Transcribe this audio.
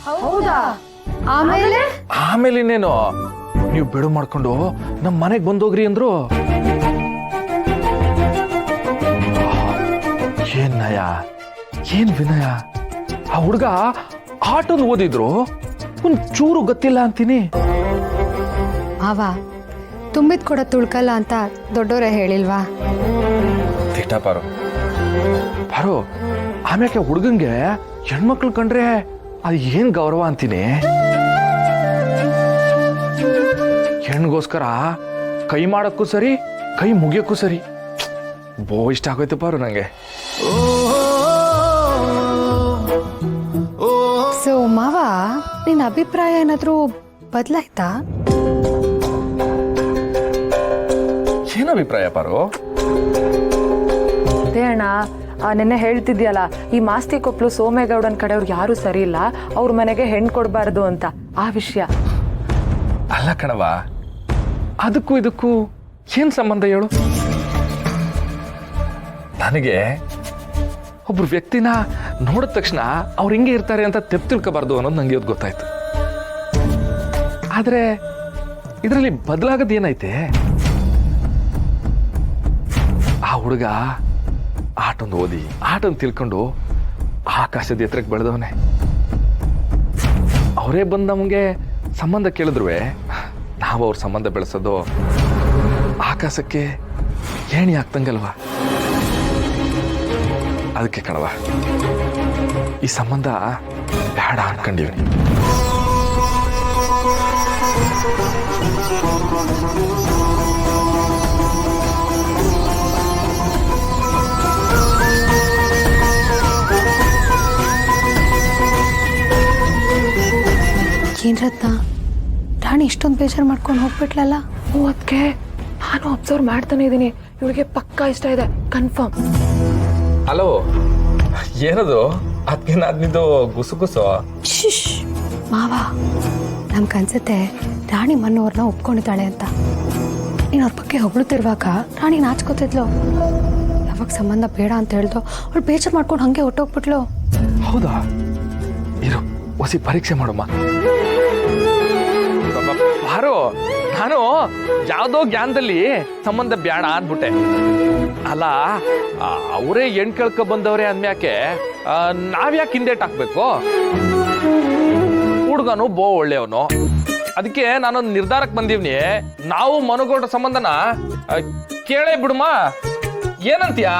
ಹೌದಾ? ಆಮೇಲೆ ಆಮೇಲೆ ಇನ್ನೇನು, ನೀವು ಬಿಡು ಮಾಡ್ಕೊಂಡು ನಮ್ಮ ಮನೆಗೆ ಬಂದೋಗ್ರಿ ಅಂದ್ರು. ಏನ್ ನಯ, ಏನ್ ವಿನಯ. ಆ ಹುಡ್ಗ ಆಟೋನ್ ಓದಿದ್ರು ಒಂದ್ ಚೂರು ಗೊತ್ತಿಲ್ಲ ಅಂತೀನಿ. ಮಾವ ತುಂಬಿದ್ ಕೂಡ ತುಳ್ಕಲ್ಲ ಅಂತ ದೊಡ್ಡೋರೇ ಹೇಳಿಲ್ವಾ? ತಿಟ್ಟ ಪಾರು ಪಾರು, ಆಮ್ಯಾಕೆ ಹುಡ್ಗಂಗೆ ಹೆಣ್ಮಕ್ಳು ಕಂಡ್ರೆ ಅದು ಏನ್ ಗೌರವ ಅಂತೀನಿ. ಹೆಣ್ಗೋಸ್ಕರ ಕೈ ಮಾಡಕ್ಕೂ ಸರಿ, ಕೈ ಮುಗಿಯಕ್ಕೂ ಸರಿ. ಬೋ ಇಷ್ಟ ಆಗೋಯ್ತು ಪಾರು ನಂಗೆ. ಸೊ ಮಾವ, ನಿನ್ನ ಅಭಿಪ್ರಾಯ ಏನಾದ್ರೂ ಬದಲಾಯ್ತಾ? ಏನ್ ಅಭಿಪ್ರಾಯ ಪಾರು? ಅದೇ ಅಣ್ಣ, ನಿನ್ನೆ ಹೇಳ್ತಿದ್ಯಲ್ಲ, ಈ ಮಾಸ್ತಿ ಕೊಪ್ಪಲು ಸೋಮೇಗೌಡನ್ ಕಡೆಯವ್ರು ಯಾರು ಸರಿ ಇಲ್ಲ, ಅವ್ರ ಮನೆಗೆ ಹೆಣ್ಣು ಕೊಡಬಾರ್ದು ಅಂತ, ಆ ವಿಷಯ. ಅಲ್ಲ ಕಣವ, ಅದಕ್ಕೂ ಇದಕ್ಕೂ ಏನ್ ಸಂಬಂಧ ಹೇಳು? ನನಗೆ ಒಬ್ರು ವ್ಯಕ್ತಿನ ನೋಡಿದ ತಕ್ಷಣ ಅವ್ರು ಹಿಂಗೆ ಇರ್ತಾರೆ ಅಂತ ತಿಳ್ಕೋಬಾರ್ದು ಅನ್ನೋದು ನಂಗೆ ಇವತ್ತು ಗೊತ್ತಾಯ್ತು. ಆದ್ರೆ ಇದರಲ್ಲಿ ಬದಲಾಗದ್ ಏನೈತೆ? ಆ ಹುಡುಗ ಆಟೊಂದು ಓದಿ, ಆಟೊಂದು ತಿಳ್ಕೊಂಡು ಆಕಾಶದ ಎತ್ತರಕ್ಕೆ ಬೆಳೆದವನೇ. ಅವರೇ ಬಂದು ನಮಗೆ ಸಂಬಂಧ ಕೇಳಿದ್ರು ನಾವು ಅವ್ರ ಸಂಬಂಧ ಬೆಳೆಸೋದು ಆಕಾಶಕ್ಕೆ ಏಣಿ ಆಗ್ತಂಗಲ್ವಾ? ಅದಕ್ಕೆ ಕಣವ, ಈ ಸಂಬಂಧ ಬೇಡ ಅನ್ಕೊಂಡಿವ್ನಿ. ಏನ್ ರತ್ನ, ರಾಣಿ ಇಷ್ಟೊಂದು ಬೇಜಾರು ಮಾಡ್ಕೊಂಡು ಹೋಗ್ಬಿಟ್ಲಲ್ಲ? ಅದಕ್ಕೆ ನಾನು ಅಬ್ಸರ್ವ್ ಮಾಡ್ತಾನೆ ಇದ್ದೀನಿ, ಇವಳಿಗೆ ಪಕ್ಕಾ ಇಷ್ಟ ಇದೆ, ಕನ್ಫರ್ಮ್. ಹಲೋ, ಏನದು ಅದಕ್ಕಿದ್ದು ಗುಸುಗುಸು? ಶಿಶ್ ಮಾವ, ನಮ್ಗೆ ಅನ್ಸುತ್ತೆ ರಾಣಿ ಮನ್ನೋರ್ನ ಒಪ್ಕೊಂಡಿದ್ದಾಳೆ ಅಂತ. ನೀನು ಅವ್ರ ಬಗ್ಗೆ ಹೊಗಳುತ್ತಿರುವಾಗ ರಾಣಿ ನಾಚ್ಕೋತಿದ್ಲು. ಯಾವಾಗ ಸಂಬಂಧ ಬೇಡ ಅಂತ ಹೇಳ್ದು ಅವಳು ಬೇಜಾರು ಮಾಡ್ಕೊಂಡು ಹಂಗೆ ಹೊಟ್ಟೋಗ್ಬಿಟ್ಲು. ಹೌದಾ? ಇರು, ಹೊಸಿ ಪರೀಕ್ಷೆ ಮಾಡಮ್ಮ. ಬಾರೋ, ನಾನು ಯಾವ್ದೋ ಜ್ಞಾನದಲ್ಲಿ ಸಂಬಂಧ ಬೇಡ ಅಂದ್ಬಿಟ್ಟೆ. ಅಲ್ಲ, ಅವರೇ ಹೆಣ್ ಕೇಳ್ಕೊ ಬಂದವ್ರೆ ಅಂದ್ಮ್ಯಾಕೆ ನಾವ್ಯಾಕೆ ಹಿಂದೇಟ್ ಹಾಕ್ಬೇಕು? ಹುಡ್ಗನು ಬೋ ಒಳ್ಳೆಯವನು, ಅದಕ್ಕೆ ನಾನೊಂದು ನಿರ್ಧಾರಕ್ಕೆ ಬಂದೀವ್ನಿ. ನಾವು ಮನುಗೌಡ್ರ ಸಂಬಂಧನ ಕೇಳೇ ಬಿಡುಮ, ಏನಂತೀಯಾ?